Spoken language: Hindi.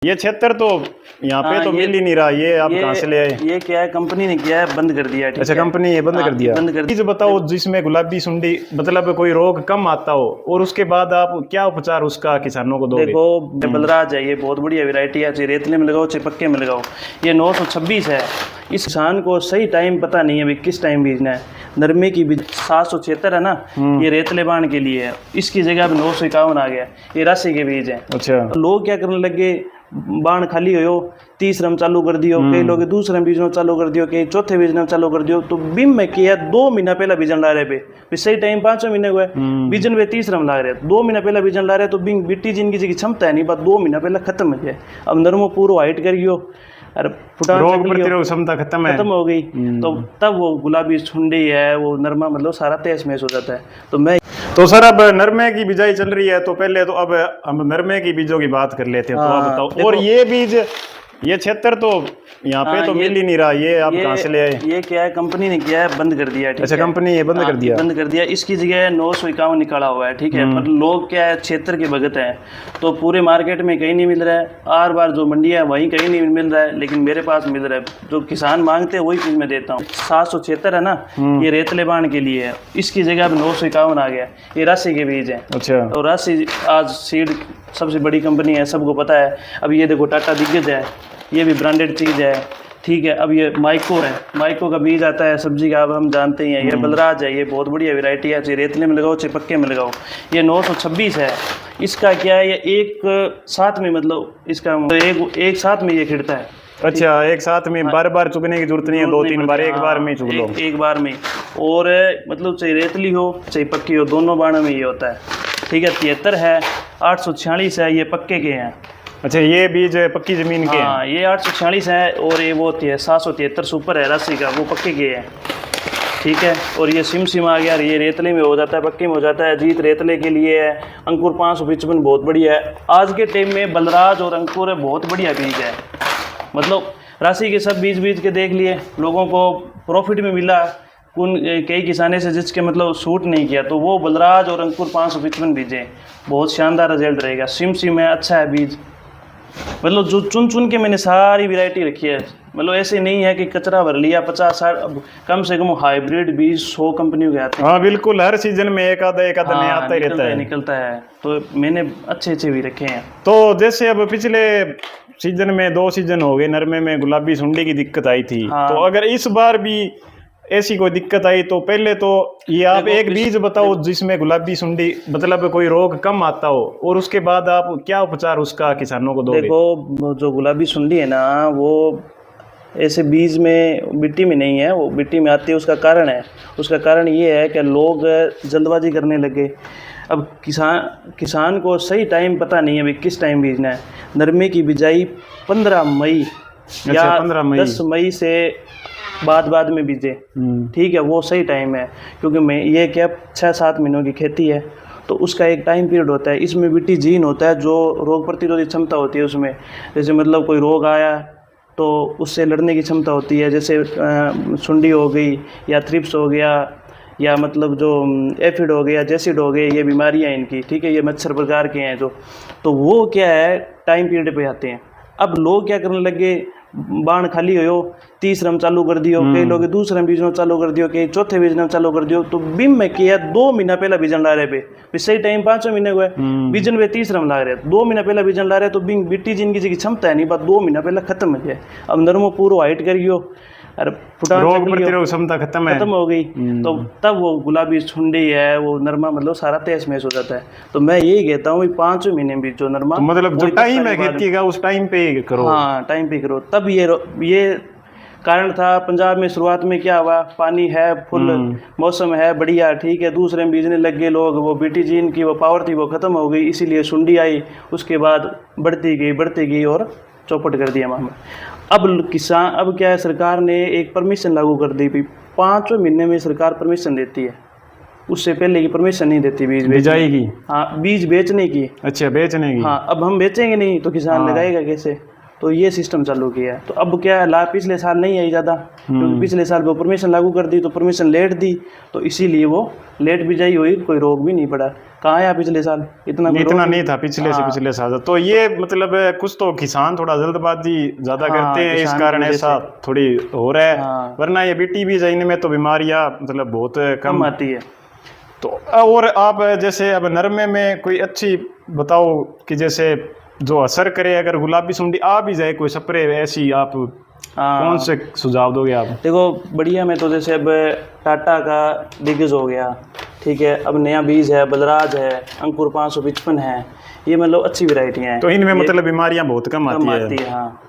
ये क्षेत्र तो यहाँ पे तो मिल ही नहीं रहा। ये आप कहाँ से ले आए? ये क्या है, कंपनी ने किया है, बंद कर दिया है। अच्छा, कंपनी ये बंद कर दिया। चीज बताओ जिसमें गुलाबी सुंडी मतलब कोई रोग कम आता हो, और उसके बाद आप क्या उपचार उसका किसानों को दोगे? देखो, बलराज है, ये बहुत बढ़िया वैरायटी है। चाहे रेतले में लगाओ चाहे पक्के में लगाओ, ये 926 है। इस किसान को सही टाइम पता नहीं है भाई किस टाइम बीजना है। नरमे की बीज 776 है ना, ये रेतले बाण के लिए है। इसकी जगह अब 951 आ गया, ये राशि के बीज है। अच्छा, लोग क्या करने लगे, बाण खाली हो तीसरम चालू कर दियो, कई लोग दूसरे बीजना चालू कर दियो, कई चौथे बीजना चालू कर दियो। तो बिम में किया 2 महीना पहला बीजन ला रहे पे सही टाइम 5 महीने हुए बीजन वे तीसरम ला रहे, 2 महीना पहला बीजन ला रहे। तो बिंग बिट्टी जिनकी की क्षमता है नहीं, बात 2 महीना पहला खत्म हो जाए। अब नरमो पूरा हाइट कर गयो, अरे रोग प्रतिरोधक क्षमता खत्म हो गई। तो तब वो गुलाबी सुंडी है, वो नरमा मतलब सारा तहस महस हो जाता है। तो मैं तो सर अब नरमे की बिजाई चल रही है, तो पहले तो अब हम नरमे की बीजों की बात कर लेते हैं। तो आप बताओ, और ये बीज ये क्षेत्र तो यहाँ पे तो मिल ही नहीं रहा। ये आप कहाँ से ले आए? ये क्या है, कंपनी ने किया है, बंद कर दिया है। अच्छा, कंपनी ये बंद कर दिया। इसकी जगह 951 निकाला हुआ है, ठीक है। पर लोग क्या है, क्षेत्र के भगत हैं, तो पूरे मार्केट में कहीं नहीं मिल रहा है। आर बार जो मंडियाँ है वहीं कहीं नहीं मिल रहा है, लेकिन मेरे पास मिल रहा है। जो किसान मांगते हैं वही चीज़ मैं देता हूँ। 776 है ना, ये रेतले बाण के लिए है। इसकी जगह अब 951 आ गया, ये राशि के बीज है। अच्छा, और राशि आज सीड सबसे बड़ी कंपनी है, सबको पता है। अब ये देखो, टाटा दिग्गज है, ये भी ब्रांडेड चीज़ है, ठीक है। अब ये माइको है, माइको का बीज आता है सब्जी का, अब हम जानते ही हैं। ये बलराज है, ये बहुत बढ़िया वैरायटी है। चाहे रेतले में लगाओ चाहे पक्के में लगाओ, ये 926 है। इसका क्या है, ये एक साथ में मतलब इसका एक साथ में ये खिड़ता है। अच्छा, एक साथ में बार बार चुगने की जरूरत नहीं है, 2-3 बार, एक बार में चुग लो, एक बार में। और मतलब चाहे रेतली हो चाहे पक्की हो, दोनों बाणों में ये होता है, ठीक है। 73 है, 846 है, ये पक्के के हैं। अच्छा, ये बीज पक्की जमीन के हैं। ये 846 है, और ये वो 773 सुपर है राशि का, वो पक्के के हैं, ठीक है। और ये सिम आ गया, ये रेतले में हो जाता है, पक्के में हो जाता है। जीत रेतले के लिए है। अंकुर 555 बहुत बढ़िया है। आज के टाइम में बलराज और अंकुर बहुत बढ़िया बीज है। मतलब राशि के सब बीज के देख लिए, लोगों को प्रॉफिट में मिला। कई किसाने से जिसके मतलब सूट नहीं किया, तो वो बलराज और अंकुर 555 बीज है, बहुत शानदार रिजल्ट रहेगा। सिम है, अच्छा है बीज। मतलब जो चुन के मैंने सारी वैरायटी रखी है। मतलब ऐसे नहीं है कि कचरा भर लिया 50-60, कम से कम हाइब्रिड बीज 100 कंपनियों के आते हैं। हाँ बिल्कुल, हर सीजन में एक आधा नया आता ही रहता है, निकलता है। तो मैंने अच्छे भी रखे हैं। तो जैसे अब पिछले सीजन में 2 सीजन हो गए, नरमे में गुलाबी सुंडी की दिक्कत आई थी। तो अगर इस बार भी ऐसी कोई दिक्कत आई, तो पहले तो ये आप एक बीज बताओ जिसमें गुलाबी सुंडी मतलब कोई रोग कम आता हो, और उसके बाद आप क्या उपचार उसका किसानों को दोगे? देखो, जो गुलाबी सुंडी है ना, वो ऐसे बीज में मिट्टी में नहीं है, वो मिट्टी में आती है। उसका कारण ये है कि लोग जल्दबाजी करने लगे। अब किसान को सही टाइम पता नहीं है भाई किस टाइम बीजना है। नरमे की बिजाई 15 मई या 10 मई से बाद में बीजे, ठीक है, वो सही टाइम है। क्योंकि मैं ये क्या 6-7 महीनों की खेती है, तो उसका एक टाइम पीरियड होता है। इसमें विटी जीन होता है, जो रोग प्रतिरोधी क्षमता होती है उसमें। जैसे मतलब कोई रोग आया तो उससे लड़ने की क्षमता होती है। जैसे सुंडी हो गई, या थ्रिप्स हो गया, या मतलब जो एफिड हो गया, जैसिड हो गए, ये बीमारियाँ इनकी, ठीक है, ये मच्छर प्रकार के हैं जो। तो वो क्या है, टाइम पीरियड पे आते हैं। अब लोग क्या करने लगे, बाण खाली हो तीसरम चालू कर दियो, कई लोग दूसरे बीजना चालू कर दियो, कई चौथे बीजना चालू कर दियो। तो बिम में किया 2 महीना पहला बीजन ला रहे पे सही टाइम 5 महीने हुए बीजन वे तीसरम ला रहे, 2 महीना पहला बीजन ला रहे। तो बिंग बिट्टी जिनकी की क्षमता है नहीं, बात 2 महीना पहला खत्म हो जाए। अब नरमो पूरा हाइट कर गयो, अरे रोग प्रतिरोधक क्षमता खत्म हो गई। तो तब वो गुलाबी सुंडी है, वो नरमा मतलब सारा तहस महस हो जाता है। तो मैं यही कहता हूँ 5 महीने में जो नरमा, तो मतलब जो टाइम है खेती का उस टाइम पे करो। हाँ, टाइम पे करो। तब ये कारण था। पंजाब में शुरुआत में क्या हुआ, पानी है फुल, मौसम है बढ़िया, ठीक है, दूसरे में बीजने लग गए लोग। वो बीटी जीन की वो पावर थी वो खत्म हो गई, इसीलिए सुंडी आई। उसके बाद बढ़ती गई और चौपट कर दिया मामला। अब क्या है, सरकार ने एक परमिशन लागू कर दी। 5 महीने में सरकार परमिशन देती है, उससे पहले की परमिशन नहीं देती बीज बिजाई की। हाँ, बीज बेचने की। अच्छा, बेचने की। हाँ, अब हम बेचेंगे नहीं तो किसान लगाएगा कैसे? तो ये सिस्टम चालू किया है। तो अब क्या है, पिछले साल नहीं आई ज़्यादा, क्योंकि पिछले साल वो परमिशन लागू कर दी, तो परमिशन लेट दी, तो इसीलिए वो लेट भी जाई हुई, कोई रोग भी नहीं पड़ा। कहाँ आया पिछले साल, इतना नहीं था पिछले से पिछले साल। तो ये मतलब कुछ तो किसान थोड़ा जल्दबाजी ज्यादा करते हैं, इस कारण ऐसा थोड़ी हो रहा है। वरना ये बीटी बीज इनमें तो बीमारियां मतलब बहुत कम आती है। तो और आप जैसे अब नरमे में कोई अच्छी बताओ कि जैसे जो असर करे, अगर गुलाबी सुंडी आ भी जाए कोई स्प्रे ऐसी, आप कौन से सुझाव दोगे आप? देखो बढ़िया में तो जैसे अब टाटा का दिग्गज हो गया, ठीक है, अब नया बीज है, बलराज है, अंकुर 555 है, ये मतलब अच्छी वैरायटियाँ हैं। तो इनमें मतलब बीमारियां बहुत कम आती है। हाँ।